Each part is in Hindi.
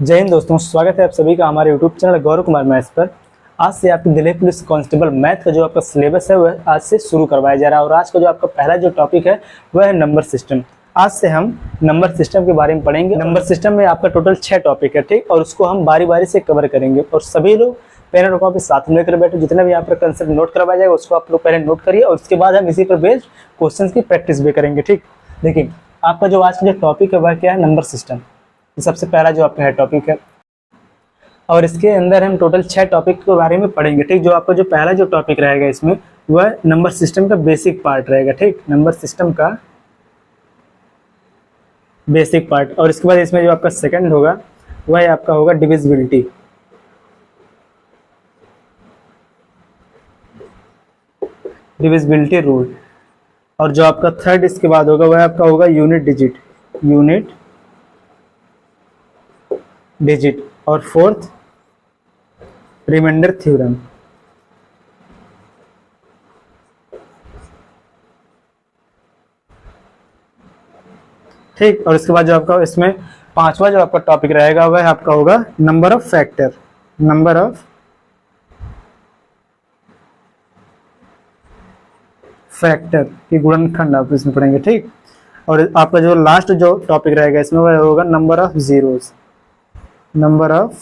जय हिंद दोस्तों, स्वागत है आप सभी का हमारे YouTube channel Gaurav Kumar maths पर। आज से आपके दिल्ली पुलिस कांस्टेबल मैथ का जो आपका सिलेबस है वह आज से शुरू करवाया जा रहा है और आज का जो आपका पहला जो टॉपिक है वह है नंबर सिस्टम। आज से हम नंबर सिस्टम के बारे में पढ़ेंगे। नंबर सिस्टम में आपका टोटल 6 टॉपिक है, ठीक, और उसको हम बारी बारी से कवर करेंगे। और सभी लोग पेन और कॉपी साथ में लेकर बैठे, जितना भी यहाँ पर कंसेप्ट नोट करवाया जाएगा उसको आप लोग पहले नोट करिए और उसके बाद हम इसी पर बेस्ड क्वेश्चन की प्रैक्टिस भी करेंगे। ठीक, देखिए आपका जो आज का जो टॉपिक है वह क्या है, नंबर सिस्टम। सबसे पहला जो आपका है टॉपिक है और इसके अंदर हम टोटल 6 टॉपिक के बारे में पढ़ेंगे। ठीक, जो आपका जो पहला जो टॉपिक रहेगा इसमें वह नंबर सिस्टम का बेसिक पार्ट रहेगा। ठीक, नंबर सिस्टम का बेसिक पार्ट। और इसके बाद इसमें जो आपका सेकंड होगा वह आपका होगा डिविजिबिलिटी। Divisibility rule. और जो आपका थर्ड इसके बाद होगा वह आपका होगा यूनिट डिजिट। Unit digit. और फोर्थ रिमाइंडर थ्योरम। ठीक, और इसके बाद जो आपका इसमें पांचवा जो आपका टॉपिक रहेगा वह आपका होगा number of factor. Number of factor की गुणनखंड आप इसमें पढ़ेंगे। ठीक, और आपका जो लास्ट जो टॉपिक रहेगा इसमें वह होगा number of zeros. Number of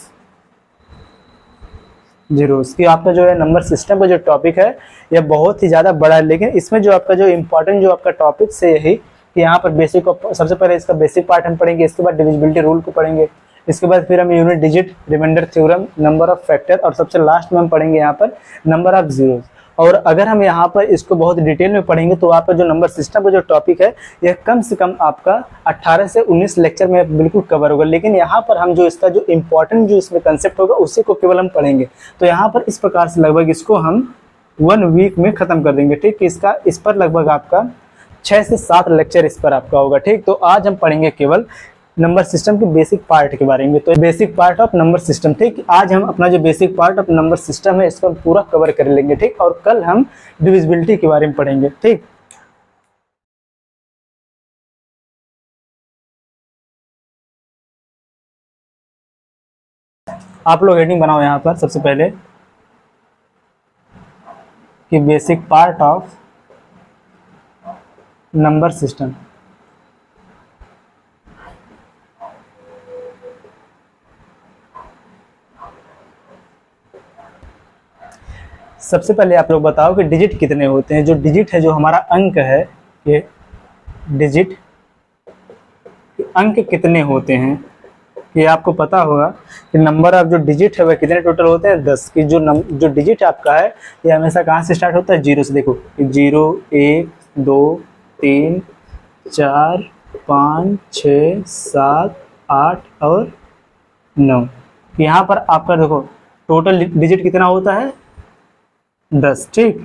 zeros की आपका जो है नंबर सिस्टम का जो टॉपिक है यह बहुत ही ज़्यादा बड़ा है, लेकिन इसमें जो आपका जो इम्पोर्टेंट जो आपका टॉपिक से यही कि यहाँ पर बेसिक सबसे पहले इसका बेसिक पार्ट हम पढ़ेंगे, इसके बाद डिविजिबिलिटी रूल को पढ़ेंगे, इसके बाद फिर हम unit digit, remainder theorem, number of factor और सबसे लास्ट में हम पढ़ेंगे यहाँ पर नंबर ऑफ जीरोस। और अगर हम यहाँ पर इसको बहुत डिटेल में पढ़ेंगे तो आपका जो नंबर सिस्टम का जो टॉपिक है यह कम से कम आपका 18 से 19 लेक्चर में बिल्कुल कवर होगा। लेकिन यहाँ पर हम जो इसका जो इम्पोर्टेंट जो इसमें कंसेप्ट होगा उसी को केवल हम पढ़ेंगे। तो यहाँ पर इस प्रकार से लगभग इसको हम 1 वीक में खत्म कर देंगे। ठीक, इसका इस पर लगभग आपका 6 से 7 लेक्चर इस पर आपका होगा। ठीक, तो आज हम पढ़ेंगे केवल नंबर सिस्टम के बेसिक पार्ट के बारे में। तो basic part of number system. ठीक, आज हम अपना जो basic part of number system है इसको पूरा कवर कर लेंगे। ठीक, और कल हम डिविजिबिलिटी के बारे में पढ़ेंगे। ठीक, आप लोग हेडिंग बनाओ यहाँ पर सबसे पहले कि basic part of number system. सबसे पहले आप लोग बताओ कि डिजिट कितने होते हैं। जो डिजिट है, जो हमारा अंक है, ये डिजिट अंक कितने होते हैं ये आपको पता होगा कि नंबर ऑफ जो डिजिट है वह कितने टोटल होते हैं, 10 की। जो डिजिट आपका है ये हमेशा कहाँ से स्टार्ट होता है, 0 से। देखो 0 1 2 3 4 5 6 7 8 और 9। यहाँ पर आपका देखो टोटल डिजिट कितना होता है, 10। ठीक,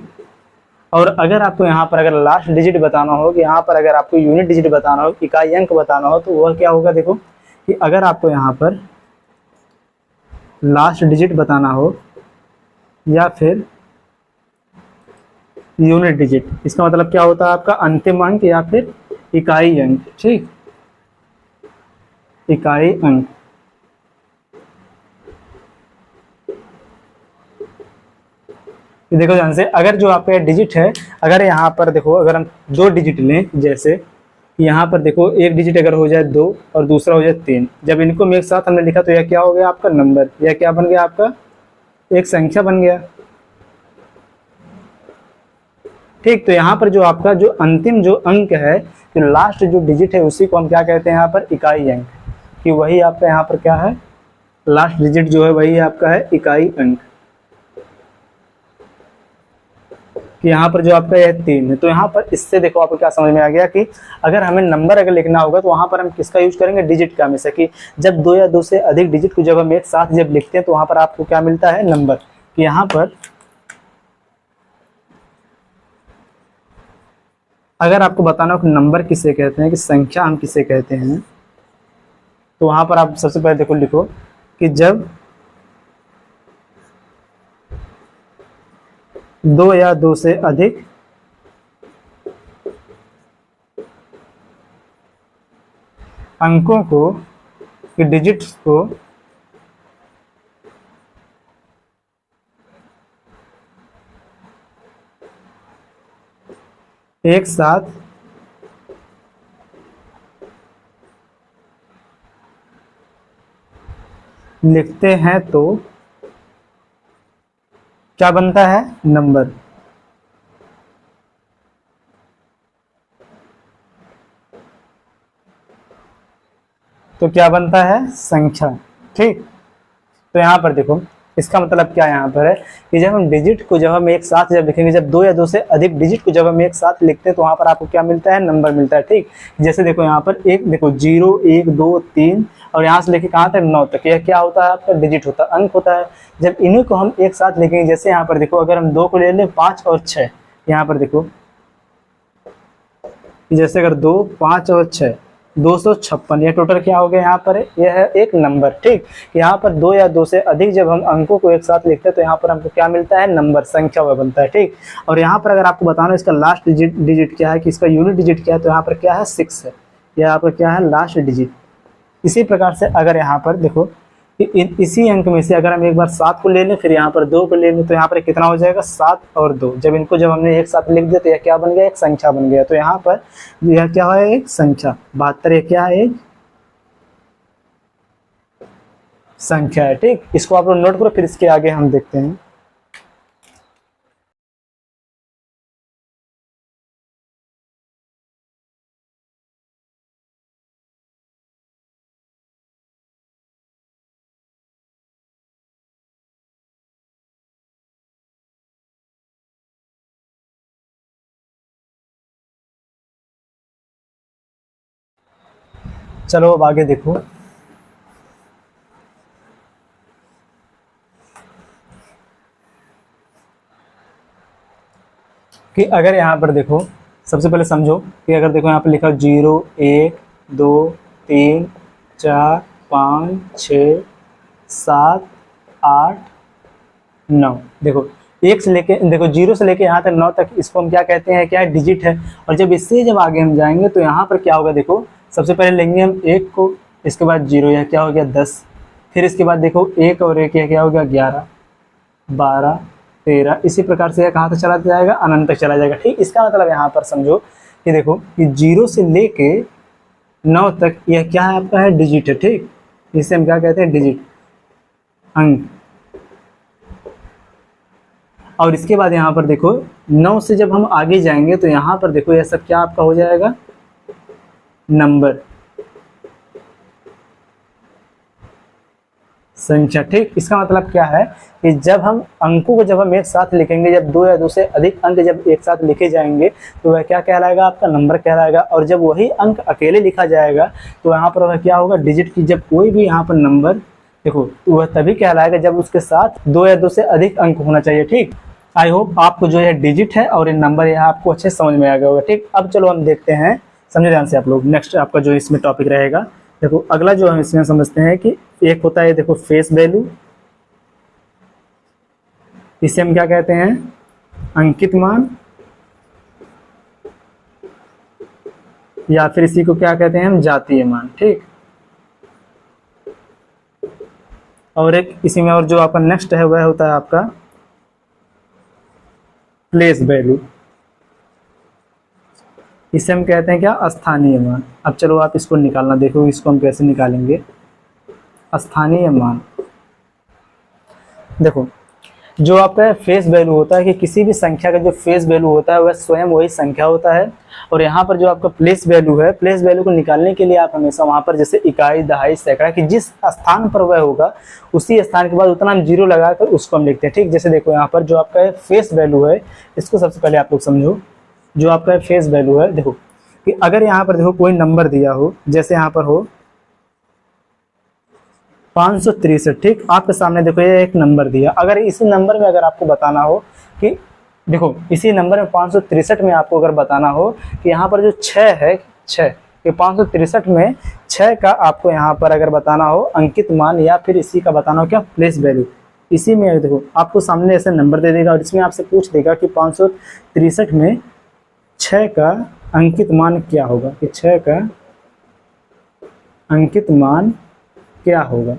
और अगर आपको यहाँ पर अगर लास्ट डिजिट बताना हो, कि यहाँ पर अगर आपको यूनिट डिजिट बताना हो, इकाई अंक बताना हो, तो वह क्या होगा, देखो कि अगर आपको यहाँ पर लास्ट डिजिट बताना हो या फिर यूनिट डिजिट, इसका मतलब क्या होता है आपका अंतिम अंक या फिर इकाई अंक। ठीक, इकाई अंक। देखो ध्यान से, अगर जो आपका डिजिट है, अगर यहाँ पर देखो अगर हम 2 डिजिट लें, जैसे यहाँ पर देखो एक डिजिट अगर हो जाए 2 और दूसरा हो जाए 3, जब इनको एक साथ हमने लिखा तो यह क्या हो गया आपका नंबर, यह क्या बन गया आपका एक संख्या बन गया। ठीक, तो यहाँ पर जो आपका जो अंतिम जो अंक है, जो लास्ट जो डिजिट है उसी को हम क्या कहते हैं यहाँ पर इकाई अंक, कि वही आपका यहाँ पर क्या है, लास्ट डिजिट जो है वही आपका है इकाई अंक। यहाँ पर जो आपका यह 3 है, तो यहाँ पर इससे देखो आपको क्या समझ में आ गया कि अगर हमें नंबर अगर लिखना होगा तो वहां पर हम किसका यूज करेंगे, डिजिट का। हमेशा कि जब 2 या 2 से अधिक डिजिट को जब हम एक साथ जब लिखते हैं तो वहां पर आपको क्या मिलता है, नंबर। यहाँ पर अगर आपको बताना हो कि नंबर किसे कहते हैं, कि संख्या हम किसे कहते हैं, तो वहां पर आप सबसे पहले देखो लिखो कि जब 2 या 2 से अधिक अंकों को, कि डिजिट्स को एक साथ लिखते हैं तो क्या बनता है? नंबर। तो क्या बनता है? संख्या। ठीक, तो यहाँ पर देखो इसका मतलब क्या यहाँ पर है कि जब हम डिजिट को जब हम एक साथ जब लिखेंगे, जब दो या दो से अधिक डिजिट को जब हम एक साथ लिखते हैं तो वहाँ पर आपको क्या मिलता है? नंबर मिलता है। ठीक, जैसे देखो यहाँ पर एक देखो 0 1 2 3 और यहाँ से लेके कहाँ तक 9 तक, यह क्या होता है? आपका डिजिट होता है, अंक होता है। जब इन्हीं को हम एक साथ लिखेंगे, जैसे यहाँ पर देखो अगर हम 2 को ले लें 5 और 6, यहाँ पर देखो जैसे अगर 2 5 और 6 256, यह टोटल क्या हो गया? यहाँ पर यह है एक नंबर। ठीक, यहाँ पर 2 या 2 से अधिक जब हम अंकों को एक साथ लिखते हैं तो यहाँ पर हमको क्या मिलता है? नंबर, संख्या वह बनता है। ठीक, और यहाँ पर अगर आपको बताना इसका लास्ट डिजिट क्या है, कि इसका यूनिट डिजिट क्या है, तो यहाँ पर क्या है? 6 है। यह यहाँ पर क्या है? Last digit. इसी प्रकार से अगर यहाँ पर देखो इसी अंक में से अगर हम एक बार 7 को ले लें, फिर यहाँ पर 2 को ले लें, तो यहाँ पर कितना हो जाएगा? 7 और 2। जब इनको जब हमने एक साथ लिख दिया तो यह क्या बन गया? एक संख्या बन गया। तो यहाँ पर यह क्या है? एक संख्या। 72 यह क्या है? एक संख्या है। ठीक, इसको आप लोग नोट करो, फिर इसके आगे हम देखते हैं। चलो अब आगे देखो। कि अगर यहाँ पर देखो, सबसे पहले समझो कि अगर देखो यहाँ पर लिखा 0 1 2 3 4 5 6 7 8 9, देखो एक से लेके देखो 0 से लेके यहाँ तक 9 तक, इसको हम क्या कहते हैं? क्या है? डिजिट है। और जब इससे जब आगे हम जाएंगे तो यहाँ पर क्या होगा? देखो सबसे पहले लेंगे हम 1 को, इसके बाद 0, यह क्या हो गया? 10। फिर इसके बाद देखो 1 और 1 यह क्या हो गया? 11 12 13। इसी प्रकार से यह कहाँ तक चला जाएगा? अनंत तक चला जाएगा। ठीक, इसका मतलब यहाँ पर समझो कि देखो कि 0 से लेके 9 तक यह क्या है? आपका है डिजिट है। ठीक, इसे हम क्या कहते हैं? डिजिट, अंक। और इसके बाद यहाँ पर देखो 9 से जब हम आगे जाएंगे तो यहाँ पर देखो यह सब क्या आपका हो जाएगा? नंबर, संख्या। ठीक, इसका मतलब क्या है कि जब हम अंकों को जब हम एक साथ लिखेंगे, जब 2 या 2 से अधिक अंक जब एक साथ लिखे जाएंगे तो वह क्या कहलाएगा? आपका नंबर कहलाएगा। और जब वही अंक अकेले लिखा जाएगा तो यहाँ पर वह क्या होगा? डिजिट की जब कोई भी यहाँ पर नंबर देखो वह तभी कहलाएगा जब उसके साथ 2 या 2 से अधिक अंक होना चाहिए। ठीक, आई होप आपको जो है डिजिट है और इन नंबर यह आपको अच्छे समझ में आ गया होगा। ठीक, अब चलो हम देखते हैं, समझे ध्यान से आप लोग। नेक्स्ट आपका जो इसमें टॉपिक रहेगा, देखो अगला जो हम इसमें समझते हैं कि एक होता है देखो फेस वैल्यू, इसे हम क्या कहते हैं? अंकित मान, या फिर इसी को क्या कहते हैं हम? जातीय मान। ठीक, और एक इसी में और जो आपका नेक्स्ट है वह होता है आपका प्लेस वैल्यू, इसे हम कहते हैं क्या? स्थानीय मान। अब चलो आप इसको निकालना, देखो इसको हम कैसे निकालेंगे। स्थानीय मान, देखो जो आपका फेस वैल्यू होता है कि किसी भी संख्या का जो फेस वैल्यू होता है वह स्वयं वही संख्या होता है। और यहाँ पर जो आपका प्लेस वैल्यू है, प्लेस वैल्यू को निकालने के लिए आप हमेशा वहाँ पर जैसे इकाई, दहाई, सैकड़ा कि जिस स्थान पर वह होगा उसी स्थान के बाद उतना हम 0 लगाकर उसको हम लिखते हैं। ठीक, जैसे देखो यहाँ पर जो आपका फेस वैल्यू है, इसको सबसे पहले आप लोग समझो। जो आपका फेस वैल्यू है, देखो कि अगर यहाँ पर देखो कोई नंबर दिया हो, जैसे यहाँ पर हो 563। ठीक, आपके सामने देखो ये एक नंबर दिया। अगर इसी नंबर में अगर आपको बताना हो कि देखो इसी नंबर में 563 में आपको अगर बताना हो कि यहाँ पर जो 6 है, 6 कि 563 में 6 का आपको यहाँ पर अगर बताना हो अंकित मान, या फिर इसी का बताना हो क्या? Place value. इसी में देखो आपको सामने ऐसे नंबर दे देगा और इसमें आपसे पूछ देगा कि 563 में 6 का अंकित मान क्या होगा, कि 6 का अंकित मान क्या होगा।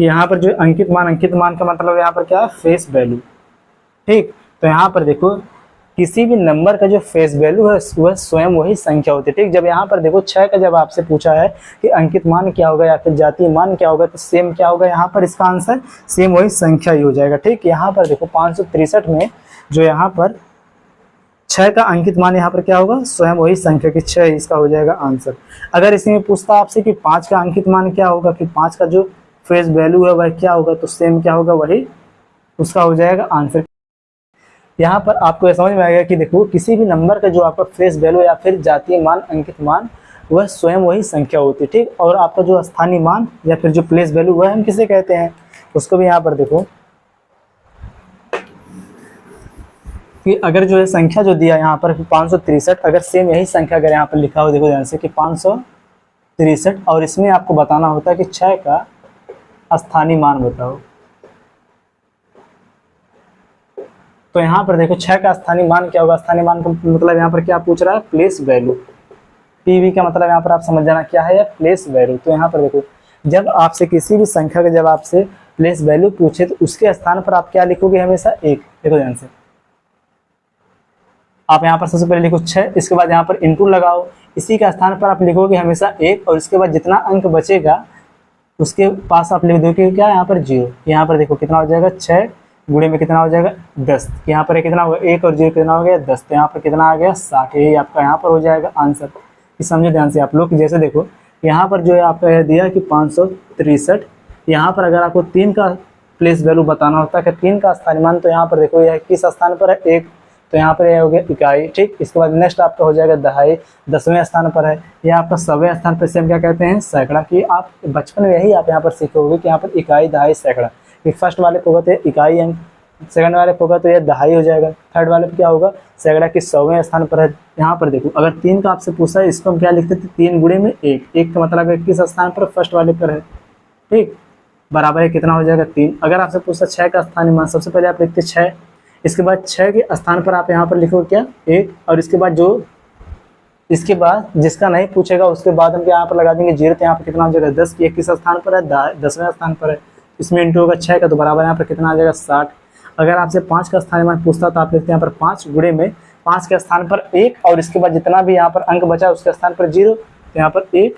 कि यहाँ पर जो अंकित मान का मतलब यहाँ पर क्या है, फेस वैल्यू। ठीक, तो यहाँ पर देखो किसी भी नंबर का जो फेस वैल्यू है वह स्वयं वही संख्या होती है। ठीक, जब यहाँ पर देखो 6 का जब आपसे पूछा है कि अंकित मान क्या होगा या फिर जातीय मान क्या होगा, तो सेम क्या होगा यहाँ पर, इसका आंसर सेम वही संख्या ही हो जाएगा। ठीक, यहाँ पर देखो 563 में जो यहाँ पर 6 का अंकित मान यहाँ पर क्या होगा, स्वयं वही संख्या की 6, इसका हो जाएगा आंसर। अगर इसी में पूछता आपसे कि 5 का अंकित मान क्या होगा, कि 5 का जो फेस वैल्यू है वह क्या होगा, तो सेम क्या होगा, वही उसका हो जाएगा आंसर। यहाँ पर आपको यह समझ में आएगा कि देखो किसी भी नंबर का जो आपका फेस वैल्यू या फिर जातीय मान, अंकित मान, वह स्वयं वही संख्या होती है। ठीक, और आपका जो स्थानीय मान या फिर जो प्लेस वैल्यू वह हम किसे कहते हैं, उसको भी यहाँ पर देखो कि अगर जो है संख्या जो दिया यहाँ पर 563, अगर सेम यही संख्या अगर यहाँ पर लिखा हो, देखो ध्यान से कि 563, और इसमें आपको बताना होता है कि 6 का स्थानीय मान बताओ। तो यहाँ पर देखो 6 का स्थानीय मान क्या होगा, स्थानीय मान का मतलब यहाँ पर क्या पूछ रहा है, प्लेस वैल्यू। पीवी का मतलब यहाँ पर आप समझ जाना क्या है, प्लेस वैल्यू। तो यहाँ पर देखो जब आपसे किसी भी संख्या का जब आपसे प्लेस वैल्यू पूछे तो उसके स्थान पर आप क्या लिखोगे, हमेशा 1। देखो ध्यान से, आप यहाँ पर सबसे पहले लिखो 6, इसके बाद यहाँ पर इंटू लगाओ, इसी का स्थान पर आप लिखोगे हमेशा 1, और इसके बाद जितना अंक बचेगा उसके पास आप लिख दोगे क्या, यहाँ पर 0। यहाँ पर देखो कितना हो जाएगा, 6 गुणे में कितना हो जाएगा, 10। यहाँ पर कितना होगा, 1 और 0 कितना हो गया, 10। तो यहाँ पर कितना आ गया, 60। यही आपका यहाँ पर हो जाएगा आंसर। ये समझो ध्यान से आप लोग, जैसे देखो यहाँ पर जो है आपका यह दिया कि 563, यहाँ पर अगर आपको 3 का प्लेस वैल्यू बताना होता है कि 3 का स्थानीय मान, तो यहाँ पर देखो यह किस स्थान पर है, 1, तो यहाँ पर यह हो गया इकाई। ठीक, इसके बाद नेक्स्ट आपका हो जाएगा दहाई, 10वें स्थान पर है। यह आपका 100वें स्थान पर से हम क्या कहते हैं, सैकड़ा। कि आप बचपन में यही आप यहाँ पर सीखोगे कि यहाँ पर इकाई, दहाई, सैकड़ा। कि फर्स्ट वाले को होगा तो इकाई अंक, सेकंड वाले को होगा तो यह दहाई हो जाएगा, थर्ड वाले पे क्या होगा, सैकड़ा की 100वें स्थान पर है। यहाँ पर देखो अगर 3 का आपसे पूछा है, इसको हम क्या लिखते थे, 3 गुणे में 1। 1 का मतलब है किस स्थान पर, फर्स्ट वाले पर है। ठीक, बराबर है कितना हो जाएगा, 3। अगर आपसे पूछा 6 का स्थानीय मान, सबसे पहले आप लिखते 6, इसके बाद 6 के स्थान पर आप यहाँ पर लिखोगे क्या, 1, और इसके बाद जो इसके बाद जिसका नहीं पूछेगा उसके बाद हम यहाँ पर लगा देंगे 0। तो यहाँ पर कितना हो जाएगा, 10। ये किस स्थान पर है, 10वें स्थान पर है। इसमें इंटू होगा 6 का, तो बराबर यहाँ पर कितना आ जाएगा, 60। अगर आपसे 5 का स्थानीय मान पूछता तो आप लिखते हैं यहाँ पर 5 गुणे में 5 के स्थान पर 1, और इसके बाद जितना भी यहाँ पर अंक बचा उसके स्थान पर 0। तो यहाँ पर 1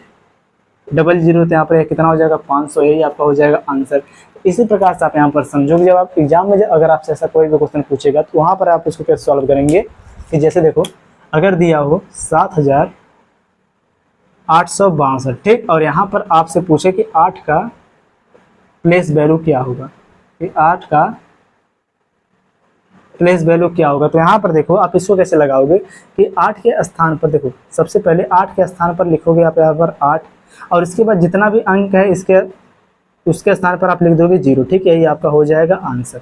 डबल 0, तो यहाँ पर कितना हो जाएगा, 500। यही आपका हो जाएगा आंसर। इसी प्रकार से आप यहाँ पर समझोगे, जब आप एग्जाम में अगर आपसे ऐसा कोई भी क्वेश्चन पूछेगा तो वहाँ पर आप उसको कैसे सॉल्व करेंगे, कि जैसे देखो अगर दिया हो 7862, ठीक, और यहाँ पर आपसे पूछे कि 8 का प्लेस वैल्यू क्या होगा, कि 8 का प्लेस वैल्यू क्या होगा। तो यहाँ पर देखो आप इसको कैसे लगाओगे कि 8 के स्थान पर देखो सबसे पहले 8 के स्थान पर लिखोगे आप यहाँ पर 8, और इसके बाद जितना भी अंक है उसके स्थान पर आप लिख दोगे 0। ठीक, यही आपका हो जाएगा आंसर।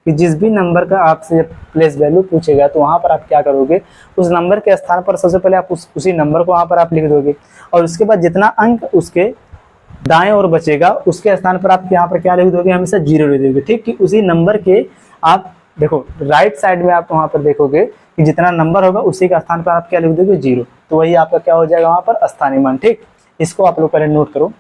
कि जिस भी नंबर का आपसे प्लेस वैल्यू पूछेगा तो वहाँ पर आप क्या करोगे, उस नंबर के स्थान पर सबसे पहले आप उसी नंबर को वहाँ पर आप लिख दोगे, और उसके बाद जितना अंक उसके दाएं ओर बचेगा उसके स्थान पर आप यहाँ पर क्या लिख दोगे, हमेशा 0 लिख दोगे। ठीक, कि उसी नंबर के आप देखो राइट साइड में आप वहाँ पर देखोगे कि जितना नंबर होगा उसी का स्थान पर आप क्या लिख दोगे, 0। तो वही आपका क्या हो जाएगा वहाँ पर स्थानीय मान। ठीक, इसको आप लोग पहले नोट करो।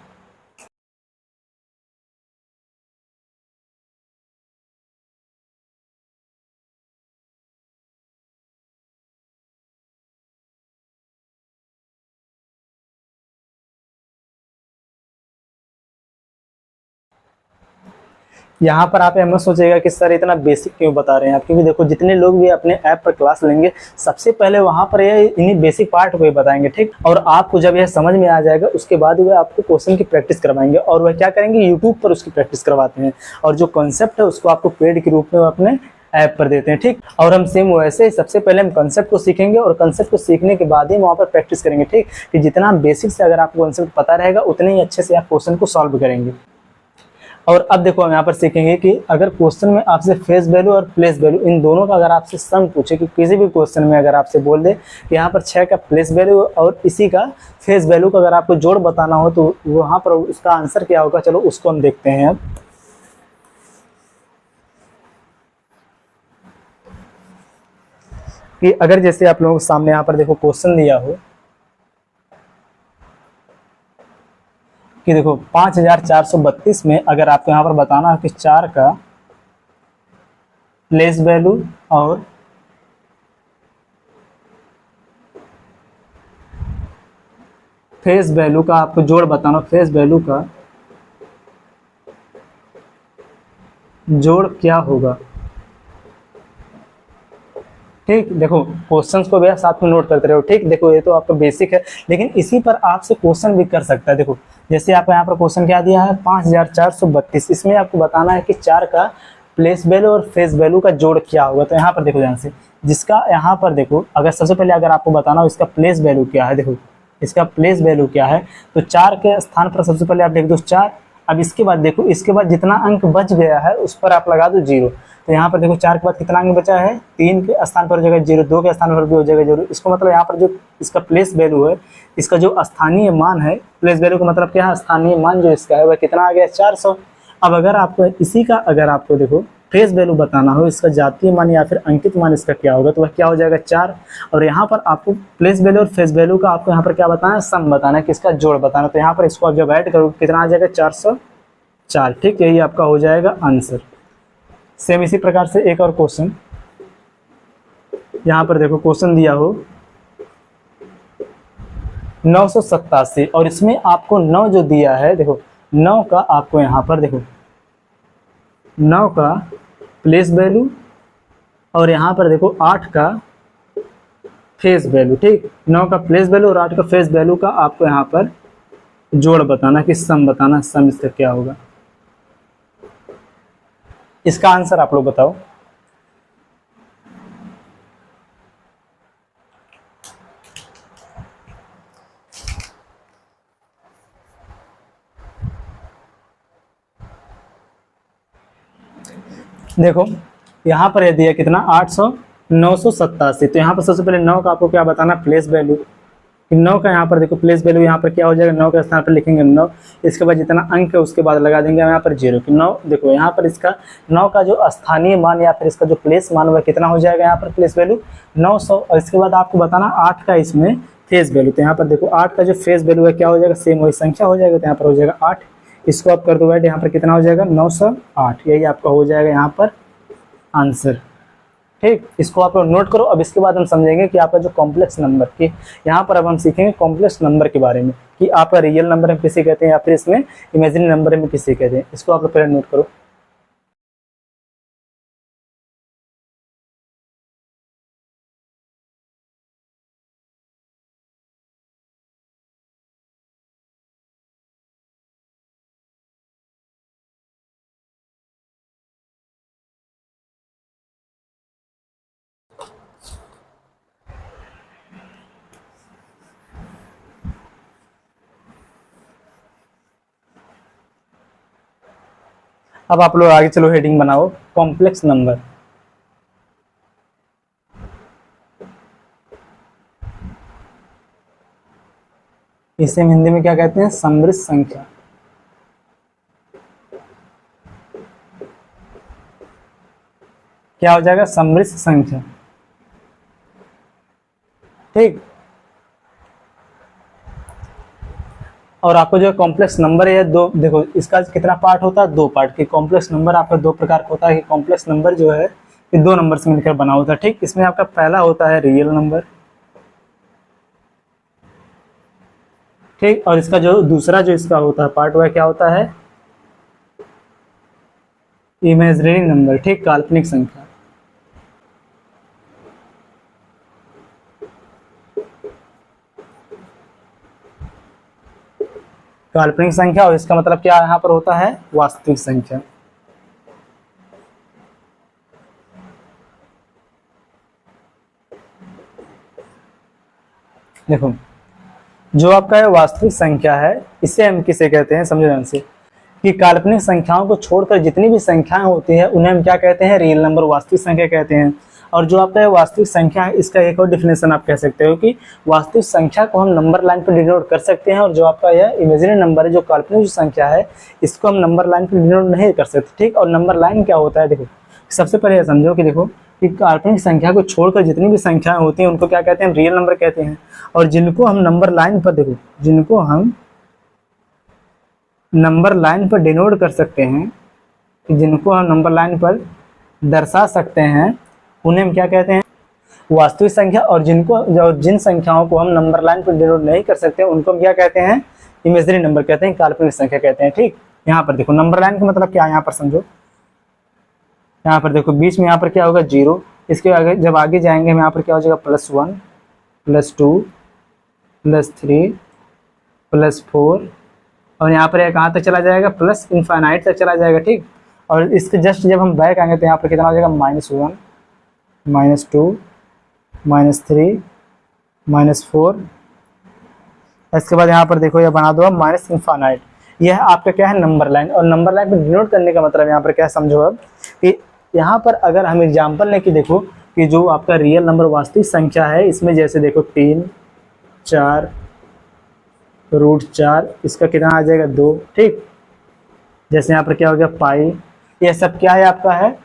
यहाँ पर आप मत सोचेगा कि सर इतना बेसिक क्यों बता रहे हैं आप, क्योंकि देखो जितने लोग भी अपने ऐप पर क्लास लेंगे सबसे पहले वहाँ पर ये इन्हीं बेसिक पार्ट को ही बताएंगे। ठीक, और आपको जब यह समझ में आ जाएगा उसके बाद वह आपको क्वेश्चन की प्रैक्टिस करवाएंगे, और वह क्या करेंगे, यूट्यूब पर उसकी प्रैक्टिस करवाते हैं, और जो कॉन्सेप्ट है उसको आपको पेड के रूप में अपने ऐप पर देते हैं। ठीक, और हम सेम वैसे सबसे पहले हम कंसेप्ट को सीखेंगे, और कंसेप्ट को सीखने के बाद ही वहाँ पर प्रैक्टिस करेंगे। ठीक, कि जितना बेसिक से अगर आपको कंसेप्ट पता रहेगा उतने ही अच्छे से आप क्वेश्चन को सॉल्व करेंगे। और अब देखो हम यहाँ पर सीखेंगे कि अगर क्वेश्चन में आपसे फेस वैल्यू और प्लेस वैल्यू इन दोनों का अगर आपसे सम पूछे, कि किसी भी क्वेश्चन में अगर आपसे बोल दे कि यहाँ पर 6 का प्लेस वैल्यू और इसी का फेस वैल्यू का अगर आपको जोड़ बताना हो तो वहाँ पर उसका आंसर क्या होगा, चलो उसको हम देखते हैं। अब कि अगर जैसे आप लोगों के सामने यहाँ पर देखो क्वेश्चन दिया हो कि देखो 5432 में अगर आपको यहाँ पर बताना है कि 4 का प्लेस वैल्यू और फेस वैल्यू का आपको जोड़ बताना, फेस वैल्यू का जोड़ क्या होगा। ठीक, देखो क्वेश्चंस को भी आप साथ में नोट करते रहो। ठीक, देखो ये तो आपका बेसिक है, लेकिन इसी पर आपसे क्वेश्चन भी कर सकता है। देखो जैसे आपको यहाँ पर क्वेश्चन क्या दिया है 5432, इसमें आपको बताना है कि 4 का प्लेस वैल्यू और फेस वैल्यू का जोड़ क्या होगा। तो यहाँ पर देखो ध्यान से, जिसका यहाँ पर देखो अगर सबसे पहले अगर आपको बताना हो इसका प्लेस वैल्यू क्या है, देखो इसका प्लेस वैल्यू क्या है, तो 4 के स्थान पर सबसे पहले आप लिख दो 4। अब इसके बाद देखो, इसके बाद जितना अंक बच गया है उस पर आप लगा दो 0। तो यहाँ पर देखो 4 के बाद कितना अंक बचा है, 3 के स्थान पर हो जाएगा 0, 2 के स्थान पर भी हो जाएगा 0। इसको मतलब यहाँ पर जो इसका प्लेस वैल्यू है, इसका जो स्थानीय मान है, प्लेस वैल्यू का मतलब क्या है, स्थानीय मान जो इसका है वह कितना आ गया 400। अब अगर आपको इसी का अगर आपको देखो फेस वैल्यू बताना हो, इसका जातीय मान या फिर अंकित मान इसका क्या होगा, तो वह क्या हो जाएगा 4। और यहाँ पर आपको प्लेस वैल्यू और फेस वैल्यू का आपको यहाँ पर क्या बताना है, सम बताना है, किसका जोड़ बताना। तो यहाँ पर इसको आप जब ऐड करोगे कितना आ जाएगा 404। ठीक, यही आपका हो जाएगा आंसर। सेम इसी प्रकार से एक और क्वेश्चन यहाँ पर देखो, क्वेश्चन दिया हो 987 और इसमें आपको 9 जो दिया है, देखो 9 का आपको यहाँ पर देखो 9 का प्लेस वैल्यू और यहाँ पर देखो 8 का फेस वैल्यू। ठीक, 9 का प्लेस वैल्यू और 8 का फेस वैल्यू का आपको यहाँ पर जोड़ बताना कि सम बताना, सम इसका क्या होगा। इसका आंसर आप लोग बताओ। देखो यहाँ पर दिया कितना 987। तो यहाँ पर सबसे पहले 9 का आपको क्या बताना, प्लेस वैल्यू। 9 का यहाँ पर देखो प्लेस वैल्यू यहाँ पर क्या हो जाएगा, 9 के स्थान पर लिखेंगे 9, इसके बाद जितना अंक है उसके बाद लगा देंगे यहाँ पर 0। कि 9 देखो यहाँ पर इसका 9 का जो स्थानीय मान या फिर इसका जो प्लेस मान हुआ कितना हो जाएगा यहाँ पर प्लेस वैल्यू 900। और इसके बाद आपको बताना 8 का इसमें फेस वैल्यू। तो यहाँ पर देखो 8 का जो फेस वैल्यू है क्या हो जाएगा, सेम वही संख्या हो जाएगा, तो यहाँ पर हो जाएगा 8। इसको आप कर दो ऐड, यहाँ पर कितना हो जाएगा 908। यही आपका हो जाएगा यहाँ पर आंसर। ठीक, इसको आप लोग नोट करो। अब इसके बाद हम समझेंगे कि आपका जो कॉम्प्लेक्स नंबर की, यहाँ पर अब हम सीखेंगे कॉम्प्लेक्स नंबर के बारे में कि आपका रियल नंबर में किसे कहते हैं या फिर इसमें इमेजिनरी नंबर में किसे कहते हैं। इसको आप लोग पहले नोट करो। अब आप लोग आगे चलो, हेडिंग बनाओ कॉम्प्लेक्स नंबर। इसे हम हिंदी में क्या कहते हैं, समृद्ध संख्या। क्या हो जाएगा, समृद्ध संख्या। ठीक, और आपको जो कॉम्प्लेक्स नंबर है दो, देखो इसका कितना पार्ट होता है, 2 पार्ट। की कॉम्प्लेक्स नंबर आपका 2 प्रकार का होता है कि कॉम्प्लेक्स नंबर जो है ये 2 नंबर से मिलकर बना होता है। ठीक, इसमें आपका पहला होता है रियल नंबर। ठीक, और इसका जो दूसरा जो इसका होता है पार्ट वह क्या होता है, इमेजिनरी नंबर। ठीक, काल्पनिक संख्या। काल्पनिक संख्या, और इसका मतलब क्या यहाँ पर होता है, वास्तविक संख्या। देखो जो आपका है वास्तविक संख्या है, इसे हम किसे कहते हैं, समझो ध्यान से, कि काल्पनिक संख्याओं को छोड़कर जितनी भी संख्याएं होती है उन्हें हम क्या कहते हैं, रियल नंबर, वास्तविक संख्या कहते हैं। और जो आपका है वास्तविक संख्या है, इसका एक और डिफिनेशन आप कह सकते हो कि वास्तविक संख्या को हम नंबर लाइन पर डिनोट कर सकते हैं, और जो आपका यह इमेजिनरी नंबर है, जो काल्पनिक जो संख्या है, इसको हम नंबर लाइन पर डिनोट नहीं कर सकते। ठीक, और नंबर लाइन क्या होता है, देखो सबसे पहले समझो कि देखो कि काल्पनिक संख्या को छोड़कर जितनी भी संख्याएं होती हैं उनको क्या कहते हैं, रियल नंबर कहते हैं। और जिनको हम नंबर लाइन पर, देखो जिनको हम नंबर लाइन पर डिनोट कर सकते हैं, जिनको हम नंबर लाइन पर दर्शा सकते हैं, उन्हें हम क्या कहते हैं, वास्तविक संख्या। और जिन संख्याओं को हम नंबर लाइन पर डिनोट नहीं कर सकते उनको हम क्या कहते हैं, इमेजिनरी नंबर कहते हैं, काल्पनिक संख्या कहते हैं। ठीक, यहाँ पर देखो नंबर लाइन का मतलब क्या है, यहाँ पर समझो। यहाँ पर देखो बीच में यहाँ पर क्या होगा, 0। इसके आगे जब आगे जाएंगे हम यहाँ पर क्या हो जाएगा, +1 +2 +3 +4, और यहाँ पर कहाँ तक चला जाएगा, प्लस इनफाइनाइट तक चला जाएगा। ठीक, और इसके जस्ट जब हम बैक आएंगे तो यहाँ पर कितना हो जाएगा, -1 -2 -3 -4। इसके बाद यहाँ पर देखो ये बना दो माइनस इनफाइनाइट। यह आपका क्या है, नंबर लाइन। और नंबर लाइन पर डिनोट करने का मतलब यहाँ पर क्या समझो अब, कि यहाँ पर अगर हम एग्जाम्पल लेके देखो कि जो आपका रियल नंबर वास्तविक संख्या है, इसमें जैसे देखो 3 4 √4, इसका कितना आ जाएगा, 2। ठीक, जैसे यहाँ पर क्या हो गया, पाई, यह सब क्या है, आपका है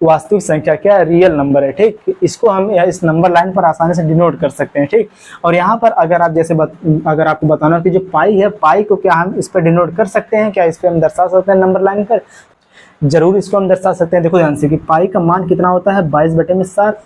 वास्तविक संख्या, क्या रियल नंबर है। ठीक, इसको हम इस नंबर लाइन पर आसानी से डिनोट कर सकते हैं। ठीक, और यहाँ पर अगर आप जैसे अगर आपको बताना कि जो पाई है, पाई को क्या हम इस पर डिनोट कर सकते हैं, क्या इस पर हम दर्शा सकते हैं नंबर लाइन पर, जरूर इसको हम दर्शा सकते हैं। देखो ध्यान से कि पाई का मान कितना होता है, 22/7।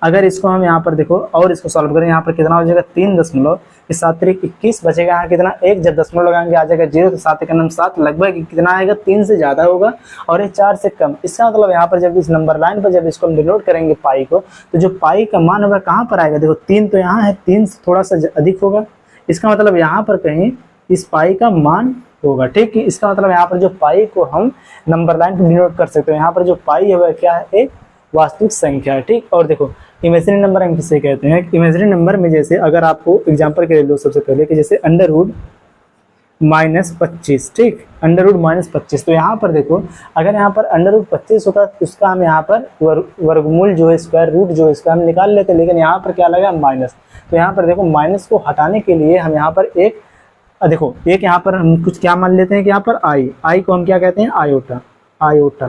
अगर इसको हम यहाँ पर देखो और इसको सॉल्व करें, यहाँ पर कितना हो जाएगा, 3.7 बचेगा, यहाँ कितना 1, जब दशमलव लगाएंगे आ जाएगा 0, तो 7 × 9 7, लगभग कितना आएगा, 3 से ज़्यादा होगा और ये 4 से कम। इसका मतलब यहाँ पर जब इस नंबर लाइन पर जब इसको हम डिनोट करेंगे पाई को, तो जो पाई का मान हमारा कहाँ पर आएगा, देखो 3 तो यहाँ है, 3 से थोड़ा सा अधिक होगा, इसका मतलब यहाँ पर कहीं इस पाई का मान होगा। ठीक है, इसका मतलब यहाँ पर जो पाई को हम नंबर लाइन पर डिनोट कर सकते हैं, यहाँ पर जो पाई है वह क्या है, एक वास्तविक संख्या है। ठीक, और देखो इमेजिनरी नंबर हम किसे कहते हैं, इमेजिनरी नंबर में जैसे अगर आपको एग्जांपल के लिए लो सबसे पहले कि जैसे √-25। ठीक, √-25, तो यहाँ पर देखो अगर यहाँ पर √25 होता तो उसका हम यहाँ पर वर्गमूल जो है, स्क्वायर रूट जो है, इसका हम निकाल लेते, लेकिन यहाँ पर क्या लगा, माइनस। तो यहाँ पर देखो माइनस को हटाने के लिए हम यहाँ पर एक यहाँ पर हम कुछ क्या मान लेते हैं कि यहाँ पर आई को हम क्या कहते हैं, आयोटा।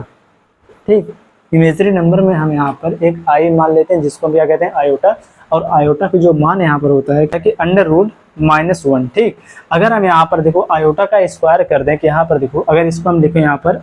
ठीक, इमेजिनरी नंबर में हम यहाँ पर एक आई मान लेते हैं, जिसको हम क्या कहते हैं, आयोटा। और आयोटा का जो मान यहाँ पर होता है क्या कि √-1। ठीक, अगर हम यहाँ पर देखो आयोटा का स्क्वायर कर दें, कि यहाँ पर देखो अगर इसको हम लिखें यहाँ पर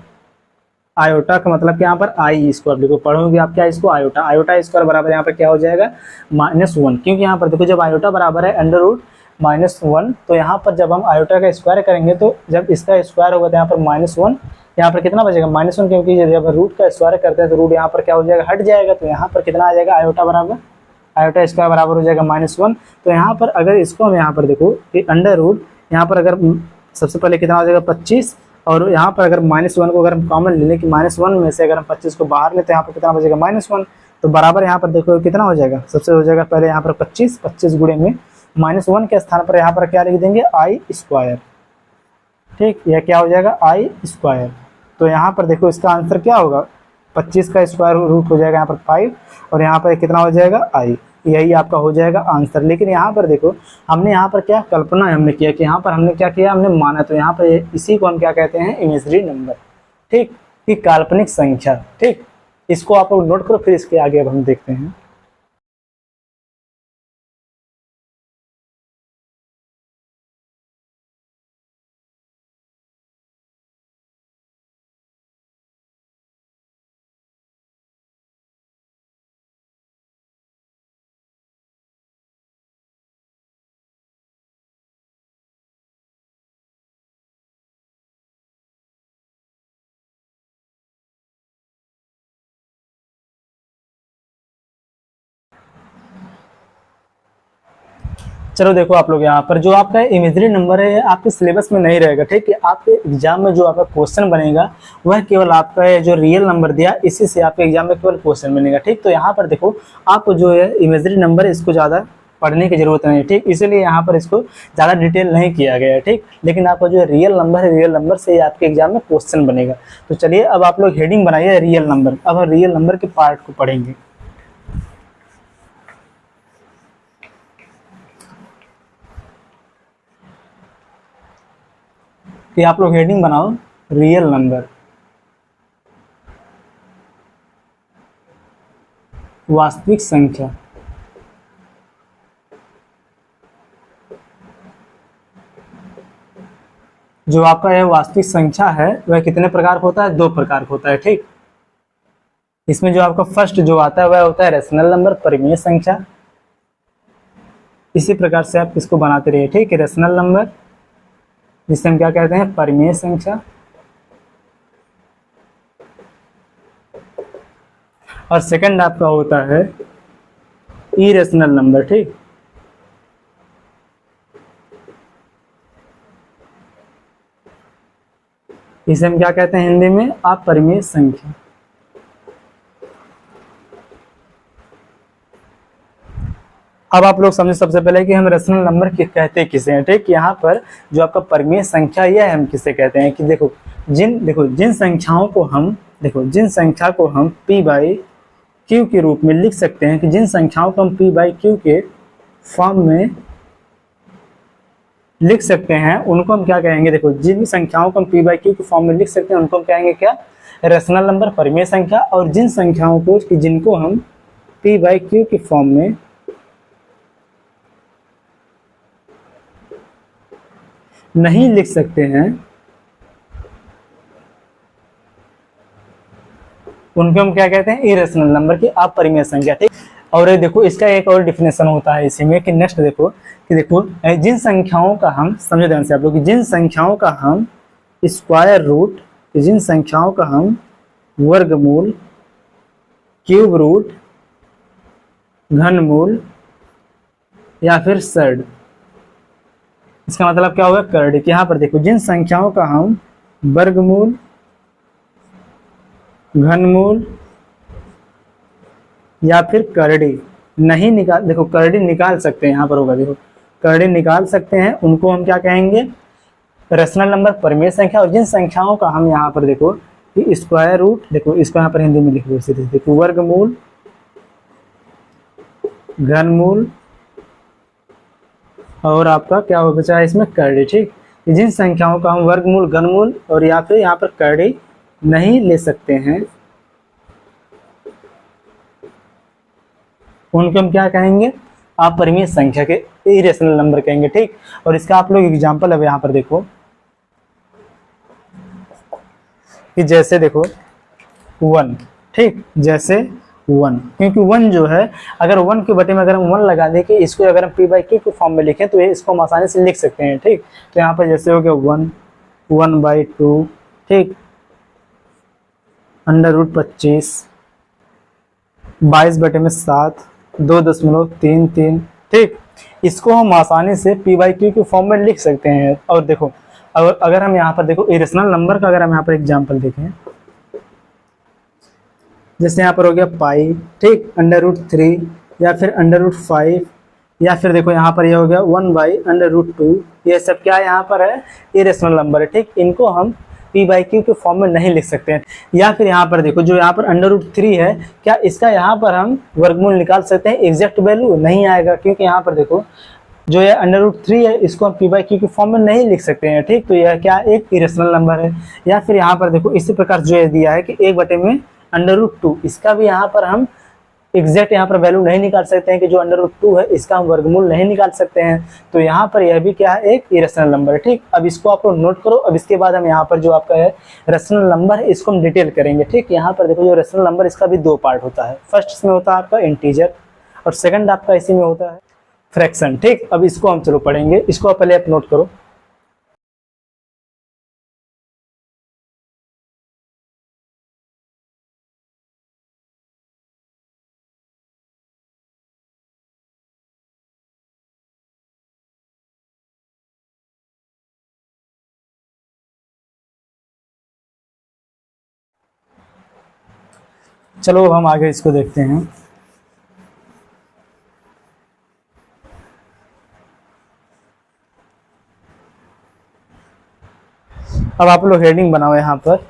आयोटा का मतलब कि यहाँ पर आई स्क्वायर देखो, पढ़ोगे आप क्या, इसको आयोटा स्क्वायर बराबर यहाँ पर क्या हो जाएगा, -1। क्योंकि यहाँ पर देखो जब आयोटा बराबर है √-1, तो यहाँ पर जब हम आयोटा का स्क्वायर करेंगे तो जब इसका स्क्वायर होगा तो यहाँ पर -1, यहाँ पर कितना बचेगा, -1, क्योंकि जब रूट का स्क्वायर करते हैं तो रूट यहाँ पर क्या हो जाएगा, हट जाएगा। तो यहाँ पर कितना आ जाएगा, आयोटा स्क्वायर बराबर हो जाएगा -1। तो यहाँ पर अगर इसको हम यहाँ पर देखो कि √ यहाँ पर अगर सबसे पहले कितना हो जाएगा, 25, और यहाँ पर अगर -1 को अगर हम कॉमन ले लें कि -1 में से अगर हम 25 को बाहर लें तो यहाँ पर कितना बचेगा, -1। तो बराबर यहाँ पर देखो कितना हो जाएगा, सबसे हो जाएगा पहले यहाँ पर 25 गुणे में -1 के स्थान पर यहाँ पर क्या लिख देंगे, आई स्क्वायर। ठीक, यह क्या हो जाएगा, आई स्क्वायर। तो यहाँ पर देखो इसका आंसर क्या होगा, 25 का स्क्वायर रूट हो जाएगा यहाँ पर 5, और यहाँ पर कितना हो जाएगा, आई। यही आपका हो जाएगा आंसर। लेकिन यहाँ पर देखो हमने यहाँ पर क्या कल्पना हमने किया कि यहाँ पर हमने क्या किया, हमने माना, तो यहाँ पर इसी को हम क्या कहते हैं, इमेजिनरी नंबर। ठीक, कि काल्पनिक संख्या। ठीक, इसको आप लोग नोट करो, फिर इसके आगे अब हम देखते हैं। चलो देखो आप लोग यहाँ पर जो आपका इमेजिनरी नंबर है आपके सिलेबस में नहीं रहेगा। ठीक है, आपके एग्जाम में जो आपका क्वेश्चन बनेगा वह केवल आपका जो रियल नंबर दिया इसी से आपके एग्जाम में केवल क्वेश्चन बनेगा। ठीक, तो यहाँ पर देखो आपको जो है इमेजिनरी नंबर है इसको ज़्यादा पढ़ने की जरूरत नहीं है। ठीक, इसीलिए यहाँ पर इसको ज़्यादा डिटेल नहीं किया गया है। ठीक, लेकिन आपका जो रियल नंबर है, रियल नंबर से ही आपके एग्जाम में क्वेश्चन बनेगा। तो चलिए अब आप लोग हेडिंग बनाइए रियल नंबर। अब हम रियल नंबर के पार्ट को पढ़ेंगे। कि आप लोग हेडिंग बनाओ रियल नंबर, वास्तविक संख्या। जो आपका यह वास्तविक संख्या है वह कितने प्रकार का होता है? 2 प्रकार का होता है। ठीक, इसमें जो आपका फर्स्ट जो आता है वह होता है रेशनल नंबर, परिमेय संख्या। इसी प्रकार से आप इसको बनाते रहिए। ठीक है, रेशनल नंबर जिसे हम क्या कहते हैं? परिमेय संख्या। और सेकंड आपका होता है इरेशनल नंबर। ठीक, इसे हम क्या कहते हैं हिंदी में? अपरिमेय संख्या। अब आप लोग समझे सबसे पहले कि हम रेशनल नंबर कहते किसे हैं। ठीक, यहाँ पर जो आपका परिमेय संख्या यह हम किसे कहते हैं कि जिन संख्याओं को हम p बाई क्यू के रूप में लिख सकते हैं, कि जिन संख्याओं को हम p बाई क्यू के फॉर्म में लिख सकते हैं उनको हम क्या कहेंगे? देखो, जिन संख्याओं को हम p बाई क्यू के फॉर्म में लिख सकते हैं उनको हम कहेंगे क्या? रेशनल नंबर, परिमेय संख्या। और जिन संख्याओं को कि जिनको हम p बाई क्यू के फॉर्म में नहीं लिख सकते हैं उनको हम क्या कहते हैं? इरेशनल नंबर की अपरिमेय संख्या। ठीक, और ये देखो इसका एक और डिफिनेशन होता है इसी में कि नेक्स्ट देखो जिन संख्याओं का हम समझे ध्यान से आप लोग कि जिन संख्याओं का हम स्क्वायर रूट, जिन संख्याओं का हम वर्गमूल, क्यूब रूट, घनमूल या फिर सर्ड, इसका मतलब क्या होगा? कर्डिक। यहाँ पर देखो जिन संख्याओं का हम वर्गमूल, घनमूल या फिर करड़ी नहीं निकाल, देखो करड़ी निकाल सकते हैं, यहाँ पर होगा देखो करड़ी निकाल सकते हैं, उनको हम क्या कहेंगे? रेशनल नंबर, परिमेय संख्या। और जिन संख्याओं का हम यहाँ पर देखो कि स्क्वायर रूट, देखो इसको यहाँ पर हिंदी में लिख दो, देखो वर्गमूल, घनमूल और आपका क्या हो बचा है इसमें? करड़ी। ठीक, जिन संख्याओं का हम वर्गमूल, घनमूल और या फिर यहाँ पर करड़ी नहीं ले सकते हैं उनको हम क्या कहेंगे? अपरिमेय संख्या के इरेशनल नंबर कहेंगे। ठीक, और इसका आप लोग एग्जांपल अब यहाँ पर देखो कि जैसे देखो 1। ठीक, जैसे 1, क्योंकि 1 जो है अगर 1 के बटे में अगर हम 1 लगा दें कि इसको अगर हम p बाई क्यू के फॉर्म में लिखें तो ये इसको हम आसानी से लिख सकते हैं। ठीक, तो यहाँ पर जैसे हो गया 1/2। ठीक, √25, 22 बटे में 7, 2.33। ठीक, इसको हम आसानी से p बाई क्यू के फॉर्म में लिख सकते हैं। और देखो अगर हम यहाँ पर देखो इरेशनल नंबर का अगर हम यहाँ पर एग्जांपल देखें, जैसे यहाँ पर हो गया पाई। ठीक, √3 या फिर √5 या फिर देखो यहाँ पर ये हो गया 1/√2। ये सब क्या यहाँ पर है? इरेशनल नंबर है। ठीक, इनको हम p बाई क्यू के फॉर्म में नहीं लिख सकते हैं। या फिर यहाँ पर देखो जो यहाँ पर √3 है, क्या इसका यहाँ पर हम वर्गमूल निकाल सकते हैं? एग्जैक्ट वैल्यू नहीं आएगा, क्योंकि यहाँ पर देखो जो ये √3 है इसको हम p बाई क्यू के फॉर्म में नहीं लिख सकते हैं। ठीक, तो यह क्या? एक इरेशनल नंबर है। या फिर यहाँ पर देखो इसी प्रकार जो ये दिया है कि 1 बटे में √2, इसका भी यहाँ पर हम एग्जैक्ट यहाँ पर वैल्यू नहीं निकाल सकते हैं कि जो √2 है इसका हम वर्गमूल नहीं निकाल सकते हैं। तो यहाँ पर यह भी क्या है? एक इरेशनल नंबर है। ठीक, अब इसको आप लोग नोट करो। अब इसके बाद हम यहाँ पर जो आपका है रेशनल नंबर है इसको हम डिटेल करेंगे। ठीक, यहाँ पर देखो जो रेशनल नंबर इसका भी 2 पार्ट होता है। फर्स्ट इसमें होता है आपका इंटीजर और सेकंड आपका इसी में होता है फ्रैक्शन। ठीक, अब इसको हम चलो पढ़ेंगे, इसको आप पहले आप नोट करो। चलो अब हम आगे इसको देखते हैं। अब आप लोग हेडिंग बनाओ यहाँ पर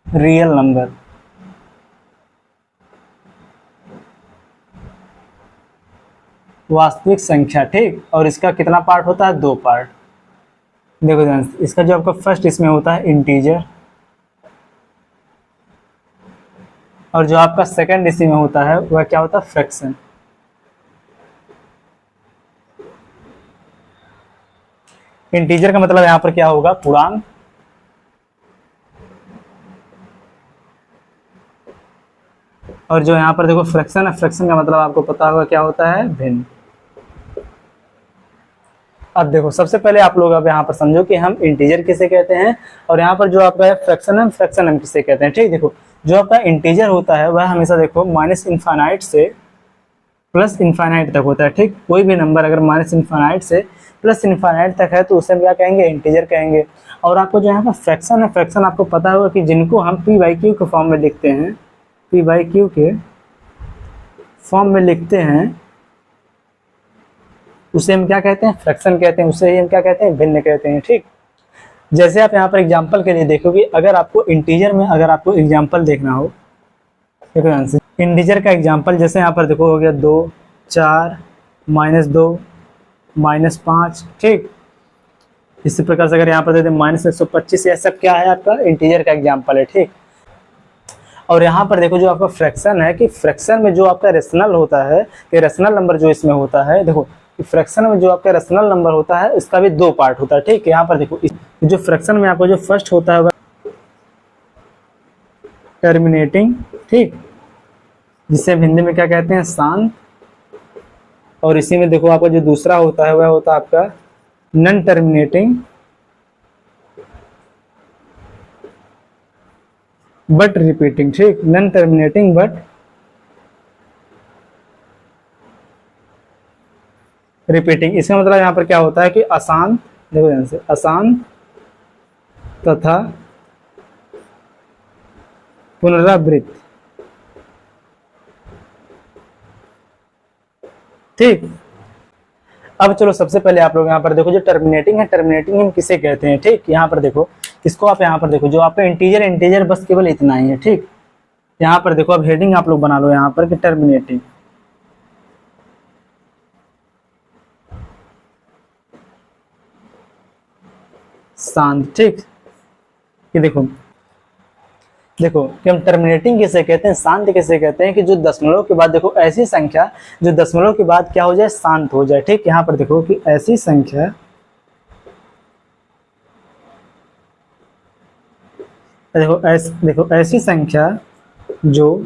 रियल नंबर। वास्तविक संख्या। ठीक, और इसका कितना पार्ट होता है? 2 पार्ट। देखो ध्यान, इसका जो आपका फर्स्ट इसमें होता है इंटीजर और जो आपका सेकंड इसी में होता है वह क्या होता है? फ्रैक्शन। इंटीजर का मतलब यहाँ पर क्या होगा, पूर्णांक। और जो यहाँ पर देखो फ्रैक्शन है, फ्रैक्शन का मतलब आपको पता होगा क्या होता है, भिन्न। अब देखो सबसे पहले आप लोग अब यहाँ पर समझो कि हम इंटीजर किसे कहते हैं, और यहाँ पर जो आपका फ्रैक्शन है, फ्रैक्शन हम किसे कहते हैं। ठीक, देखो जो आपका इंटीजर होता है वह हमेशा देखो माइनस इनफाइनाइट से प्लस इनफाइनाइट तक होता है। ठीक, कोई भी नंबर अगर माइनस इनफाइनाइट से प्लस इनफाइनाइट तक है तो उसे हम क्या कहेंगे, इंटीजर कहेंगे। और आपको जो यहाँ पर फ्रैक्शन है, फ्रैक्शन आपको पता होगा कि जिनको हम पी बाई क्यू के फॉर्म में लिखते हैं, पी बाई क्यू के फॉर्म में लिखते हैं, उसे हम क्या कहते हैं, फ्रैक्शन कहते हैं। उसे ही हम क्या कहते हैं, भिन्न कहते हैं। ठीक, जैसे आप यहाँ पर एग्जांपल के लिए देखोगे, अगर आपको इंटीजर में अगर आपको एग्जांपल देखना हो, देखो आंसर इंटीजर का एग्जांपल जैसे यहाँ पर देखो हो गया 2, 4, -2, -5। ठीक, इसी प्रकार से अगर यहाँ पर दे दें -125, यह सब क्या है, आपका इंटीजर का एग्जांपल है। ठीक, और यहाँ पर देखो जो आपका फ्रैक्शन है, कि फ्रैक्शन में जो आपका रेशनल होता है, कि रेशनल नंबर जो इसमें होता है, देखो फ्रैक्शन में जो आपका रेशनल नंबर होता है इसका भी 2 पार्ट होता है। ठीक, यहाँ पर देखो जो फ्रैक्शन में आपको जो फर्स्ट होता है टर्मिनेटिंग, ठीक, जिसे हम हिंदी में क्या कहते हैं, शांत। और इसी में देखो आपका जो दूसरा होता है वह होता है आपका नॉन टर्मिनेटिंग बट रिपीटिंग। ठीक, नॉन टर्मिनेटिंग बट रिपीटिंग। इसका मतलब यहाँ पर क्या होता है कि अशांत, देखो ध्यान से, अशांत तथा पुनरावृत्त। ठीक, अब चलो सबसे पहले आप लोग यहाँ पर देखो जो टर्मिनेटिंग है, टर्मिनेटिंग हम किसे कहते हैं। ठीक, यहाँ पर देखो इसको आप यहाँ पर देखो जो आपका इंटीजर, इंटीजर बस केवल इतना ही है। ठीक, यहाँ पर देखो अब हेडिंग आप लोग बना लो यहाँ पर कि टर्मिनेटिंग, शांत। ठीक, कि देखो कि हम टर्मिनेटिंग किसे कहते हैं, शांत किसे कहते हैं, कि जो दशमलव के बाद देखो ऐसी संख्या जो दशमलव के बाद क्या हो जाए, शांत हो जाए। ठीक, यहाँ पर देखो कि ऐसी संख्या, देखो ऐसी संख्या जो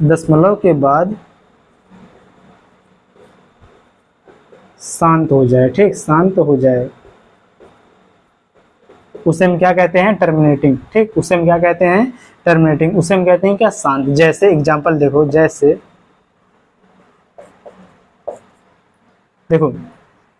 दशमलव के बाद शांत हो जाए। ठीक, शांत हो जाए, उसे हम क्या कहते हैं, टर्मिनेटिंग। ठीक, उसे हम क्या कहते हैं, टर्मिनेटिंग। उसे हम कहते हैं क्या, शांत। जैसे एग्जांपल देखो, जैसे देखो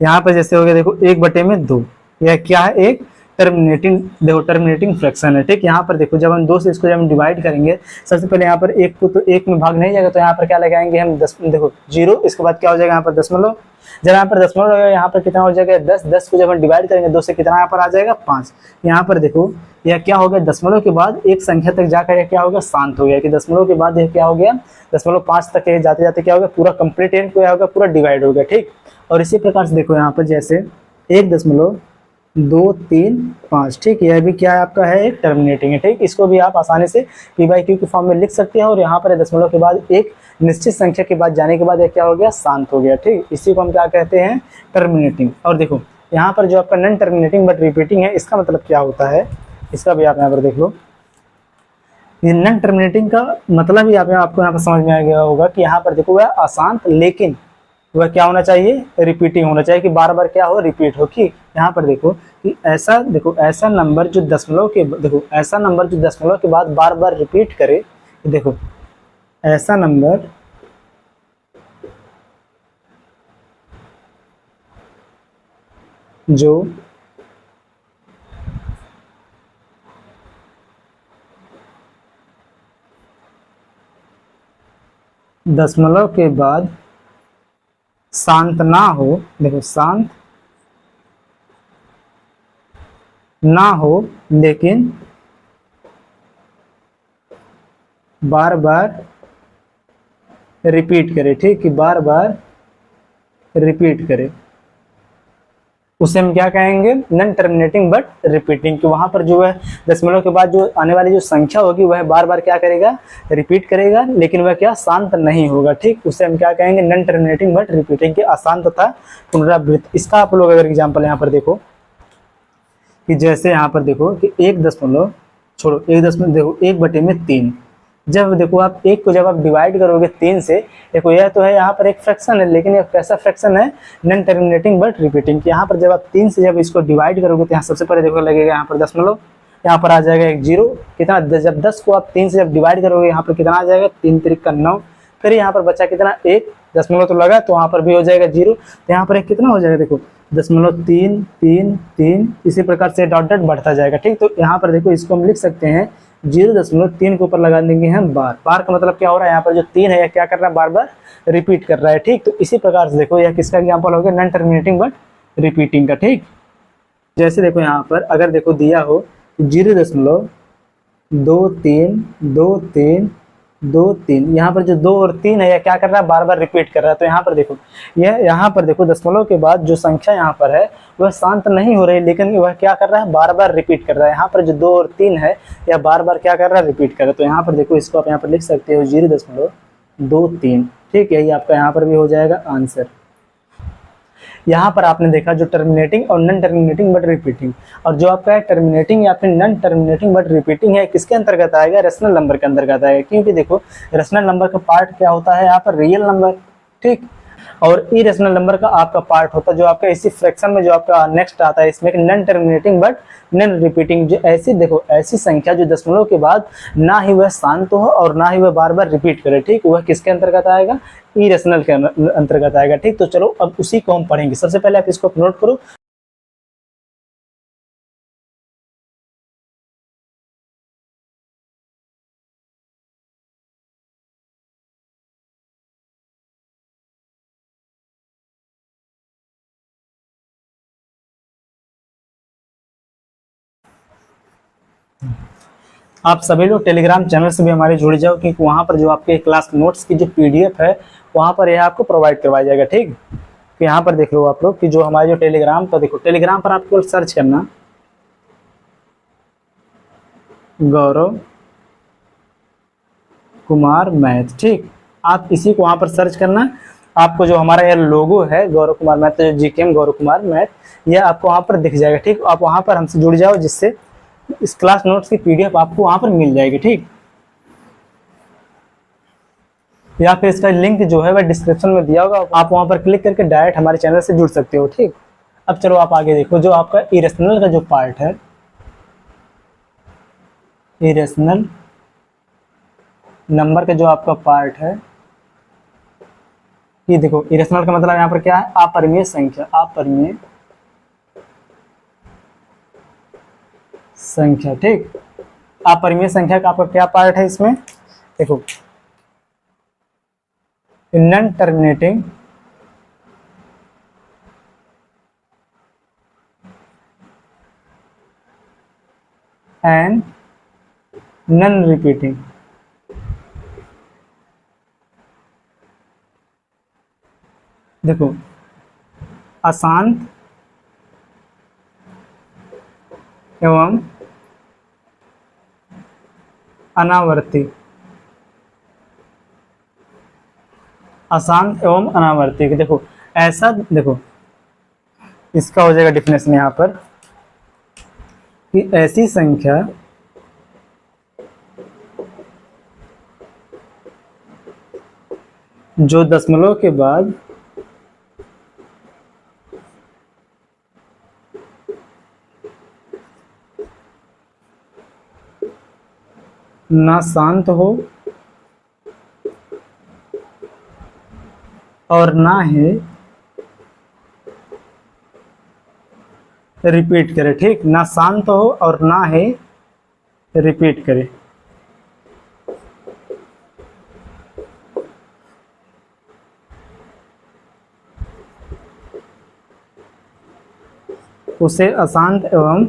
यहाँ पर जैसे हो गया देखो 1/2, यह क्या है, एक टर्मिनेटिंग, देखो टर्मिनेटिंग फ्रैक्शन है। ठीक, यहाँ पर देखो जब हम 2 से इसको जब हम डिवाइड करेंगे, सबसे पहले यहाँ पर 1 को तो 1 में भाग नहीं जाएगा, तो यहाँ पर क्या लगाएंगे हम 10, देखो 0, इसके बाद क्या हो जाएगा यहाँ पर दशमलव। जब यहाँ पर दशमलव लगेगा यहाँ पर कितना हो जाएगा 10, 10 को जब हम डिवाइड करेंगे 2 से कितना यहाँ पर आ जाएगा 5। यहाँ पर देखो यह क्या हो गया, दशमलव के बाद एक संख्या तक जाकर क्या हो गया, शांत हो गया। कि दशमलव के बाद यह क्या हो गया, दशमलव 5 तक जाते जाते क्या हो गया, पूरा कंप्लीट एंड क्या हो गया, पूरा डिवाइड हो गया। ठीक, और इसी प्रकार से देखो यहाँ पर जैसे 1.235। ठीक, यह भी क्या है, आपका है एक टर्मिनेटिंग है। ठीक, इसको भी आप आसानी से पी बाई क्यू के फॉर्म में लिख सकते हैं। और यहाँ पर दशमलव के बाद एक निश्चित संख्या के बाद जाने के बाद यह क्या हो गया, शांत हो गया। ठीक, इसी को हम क्या कहते हैं, टर्मिनेटिंग। और देखो यहाँ पर जो आपका नॉन टर्मिनेटिंग बट रिपीटिंग है, इसका मतलब क्या होता है, इसका भी आप यहाँ पर देख लो। ये नॉन टर्मिनेटिंग का मतलब ही आपको यहाँ पर समझ में आ गया होगा कि यहाँ पर देखो वह अशांत, लेकिन वह क्या होना चाहिए, रिपीटिंग होना चाहिए, कि बार बार क्या हो, रिपीट हो। कि यहाँ पर देखो कि ऐसा देखो ऐसा नंबर जो दशमलव के देखो ऐसा नंबर जो दशमलव के बाद बार बार रिपीट करे। देखो ऐसा नंबर जो दशमलव के बाद शांत ना हो, देखो शांत ना हो लेकिन बार बार रिपीट करे। ठीक, कि बार बार रिपीट करे। उसे हम क्या कहेंगे, नॉन टर्मिनेटिंग बट रिपीटिंग, कि वहां पर जो है दशमलव के बाद जो आने वाली जो संख्या होगी वह बार बार क्या करेगा, रिपीट करेगा, लेकिन वह क्या शांत नहीं होगा। ठीक, उसे हम क्या कहेंगे, नॉन टर्मिनेटिंग बट रिपीटिंग, के अशांत तथा पुनरावृत्त। इसका आप लोग अगर एग्जाम्पल यहाँ पर देखो कि जैसे यहाँ पर देखो कि 1 दशमलव छोड़ो 1 दशमलव देखो 1/3, जब देखो आप एक को जब आप डिवाइड करोगे 3 से, देखो यह तो है यहाँ पर एक फ्रैक्शन है, लेकिन यह कैसा फ्रैक्शन है, नॉन टर्मिनेटिंग बट रिपीटिंग। यहाँ पर जब आप 3 से जब इसको डिवाइड करोगे तो यहाँ सबसे पहले देखो लगेगा यहाँ पर दशमलव, यहाँ पर आ जाएगा एक जीरो, कितना, जब 10 को आप 3 से जब डिवाइड करोगे यहाँ पर कितना आ जाएगा, 3 3 का 9, फिर यहाँ पर बचा कितना, 1 दशमलव तो लगा तो वहाँ पर भी हो जाएगा जीरो, तो यहाँ पर एक कितना हो जाएगा, देखो 0.333, इसी प्रकार से डॉट डॉट बढ़ता जाएगा। ठीक, तो यहाँ पर देखो इसको हम लिख सकते हैं 0.3 के ऊपर लगा देंगे हम बार। बार का मतलब क्या हो रहा है, यहाँ पर जो 3 है यह क्या कर रहा है, बार बार रिपीट कर रहा है। ठीक, तो इसी प्रकार से देखो यह किसका एग्जाम्पल हो गया, नॉन टर्मिनेटिंग बट रिपीटिंग का। ठीक, जैसे देखो यहाँ पर अगर देखो दिया हो 0.232323, यहाँ पर जो 2 और 3 है यह क्या कर रहा है, बार बार रिपीट कर रहा है। तो यहाँ पर देखो यह यहाँ पर देखो दशमलव के बाद जो संख्या यहाँ पर है वह शांत नहीं हो रही, लेकिन वह क्या कर रहा है, बार बार रिपीट कर रहा है। यहाँ पर जो 2 और 3 है यह बार बार क्या कर रहा है, रिपीट कर रहा है। तो यहाँ पर देखो इसको आप यहाँ पर लिख सकते हो 0.23। ठीक, यही आपका यहाँ पर भी हो जाएगा आंसर। यहाँ पर आपने देखा जो टर्मिनेटिंग और नॉन टर्मिनेटिंग बट रिपीटिंग, और जो आपका है टर्मिनेटिंग या फिर नॉन टर्मिनेटिंग बट रिपीटिंग है, किसके अंतर्गत आएगा, रेशनल नंबर के अंतर्गत आएगा। क्योंकि देखो रेशनल नंबर का पार्ट क्या होता है, यहाँ पर रियल नंबर, ठीक, और इरेशनल नंबर का आपका पार्ट होता है जो आपका इसी फ्रैक्शन में जो आपका नेक्स्ट आता है, इसमें non terminating but non repeating. जो ऐसी देखो ऐसी संख्या जो दशमलव के बाद ना ही वह शांत हो और ना ही वह बार बार रिपीट करे, ठीक, वह किसके अंतर्गत आएगा, इरेशनल के अंतर्गत आएगा। ठीक, तो चलो अब उसी को हम पढ़ेंगे। सबसे पहले आप इसको नोट करो। आप सभी लोग टेलीग्राम चैनल से भी हमारे जुड़ जाओ, क्योंकि वहाँ पर जो आपके क्लास नोट्स की जो पीडीएफ है वहाँ पर यह आपको प्रोवाइड करवाया जाएगा। ठीक, तो यहाँ पर देख लो आप लोग कि जो हमारे जो टेलीग्राम पर देखो, टेलीग्राम पर आपको सर्च करना गौरव कुमार मैथ। ठीक, आप इसी को वहाँ पर सर्च करना, आपको जो हमारा यह लोगो है गौरव कुमार मैथ, जो जीकेएम गौरव कुमार मैथ, यह आपको वहाँ पर दिख जाएगा। ठीक, आप वहाँ पर हमसे जुड़ जाओ, जिससे इस क्लास नोट्स की पीडीएफ आपको वहाँ पर मिल जाएगी। ठीक, या फिर इसका लिंक जो है वह डिस्क्रिप्शन में दिया होगा, आप वहाँ पर क्लिक करके डायरेक्ट हमारे चैनल से जुड़ सकते हो। ठीक, अब चलो आप आगे देखो, जो आपका इरेशनल का जो पार्ट है, इरेशनल नंबर का जो आपका पार्ट है, ये देखो इरेशनल का मतलब यहाँ पर क्या है, अपरिमेय संख्या। अपरिमेय संख्या, ठीक, अपरिमेय संख्या का आपका क्या पार्ट है इसमें, देखो non terminating and non repeating. देखो अशांत एवं अनावर्ती, अशांत एवं अनावर्ती। देखो ऐसा, देखो इसका हो जाएगा डिफिनेशन यहाँ पर कि ऐसी संख्या जो दशमलव के बाद ना शांत हो और ना ही रिपीट करे। ठीक, ना शांत हो और ना ही रिपीट करे। उसे अशांत एवं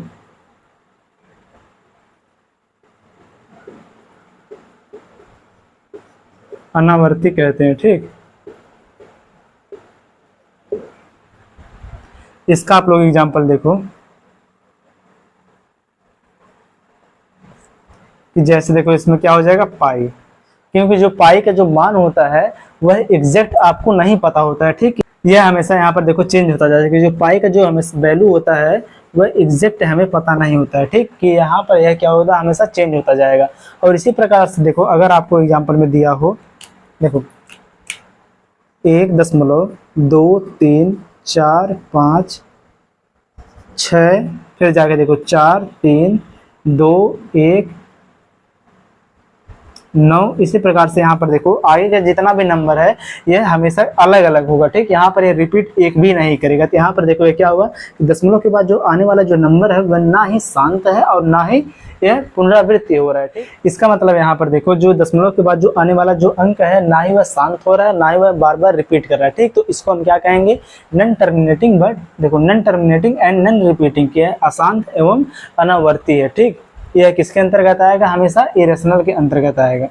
अनावर्ती कहते हैं। ठीक, इसका आप लोग एग्जांपल देखो कि जैसे देखो इसमें क्या हो जाएगा पाई, क्योंकि जो पाई का जो मान होता है वह एग्जैक्ट आपको नहीं पता होता है, ठीक। यह हमेशा यहाँ पर देखो चेंज होता जाएगा कि जो पाई का जो हमेशा वैल्यू होता है वह एग्जैक्ट हमें पता नहीं होता है, ठीक, कि यहाँ पर यह क्या होगा हमेशा चेंज होता जाएगा। और इसी प्रकार से देखो अगर आपको एग्जांपल में दिया हो, देखो 1.2345 फिर जाके देखो 4 3 2 1 9, इसी प्रकार से यहाँ पर देखो आगे का जितना भी नंबर है यह हमेशा अलग अलग होगा, ठीक। यहाँ पर ये रिपीट एक भी नहीं करेगा। तो यहाँ पर देखो ये क्या होगा कि दशमलव के बाद जो आने वाला जो नंबर है वह ना ही शांत है और ना ही यह पुनरावृत्ति हो रहा है, ठीक। इसका मतलब यहाँ पर देखो जो दशमलव के बाद जो आने वाला जो अंक है ना ही वह शांत हो रहा है ना ही वह बार बार रिपीट कर रहा है, ठीक। तो इसको हम क्या कहेंगे, नॉन टर्मिनेटिंग। बट देखो non terminating and non repeating क्या है, अशांत एवं अनावर्ती है, ठीक। यह किसके अंतर्गत आएगा, हमेशा इरेशनल के अंतर्गत आएगा,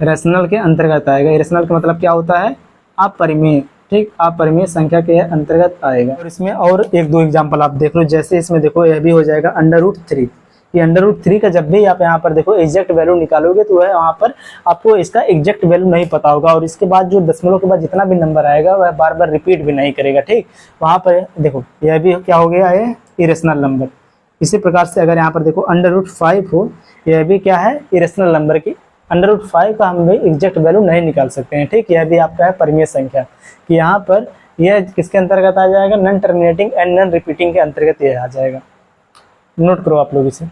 इरेशनल के अंतर्गत आएगा। इरेशनल का मतलब क्या होता है, अपरिमेय, ठीक, अपरिमेय संख्या के अंतर्गत आएगा। और इसमें और एक दो एग्जांपल आप देख लो, जैसे इसमें देखो यह भी हो जाएगा √3। ये √3 का जब भी आप यहाँ पर देखो एग्जैक्ट वैल्यू निकालोगे तो वह वहाँ पर आपको इसका एग्जैक्ट वैल्यू नहीं पता होगा, और इसके बाद जो दशमलव के बाद जितना भी नंबर आएगा वह बार बार रिपीट भी नहीं करेगा, ठीक। वहाँ पर देखो यह भी क्या हो गया, ये इरेशनल नंबर। इसी प्रकार से अगर यहाँ पर देखो √5 हो, यह भी क्या है, इरेशनल नंबर की √5 का हम भी एग्जैक्ट वैल्यू नहीं निकाल सकते हैं, ठीक। यह भी आपका है परिमेय संख्या, कि यहाँ पर यह किसके अंतर्गत आ जाएगा, non terminating and non repeating के अंतर्गत यह आ जाएगा। नोट करो आप लोग इसे।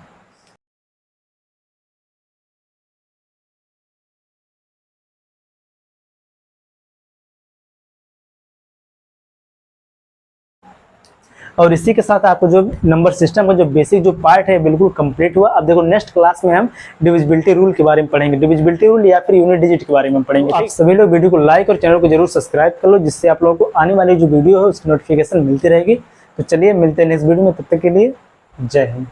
और इसी के साथ आपको जो नंबर सिस्टम का जो बेसिक जो पार्ट है बिल्कुल कंप्लीट हुआ। अब देखो नेक्स्ट क्लास में हम डिविजिबिलिटी रूल के बारे में पढ़ेंगे, डिविजिबिलिटी रूल या फिर यूनिट डिजिट के बारे में पढ़ेंगे। आप सभी लोग वीडियो को लाइक और चैनल को जरूर सब्सक्राइब कर लो, जिससे आप लोगों को आने वाली जो वीडियो है उसकी नोटिफिकेशन मिलती रहेगी। तो चलिए मिलते हैं नेक्स्ट वीडियो में, तब तक के लिए जय हिंद।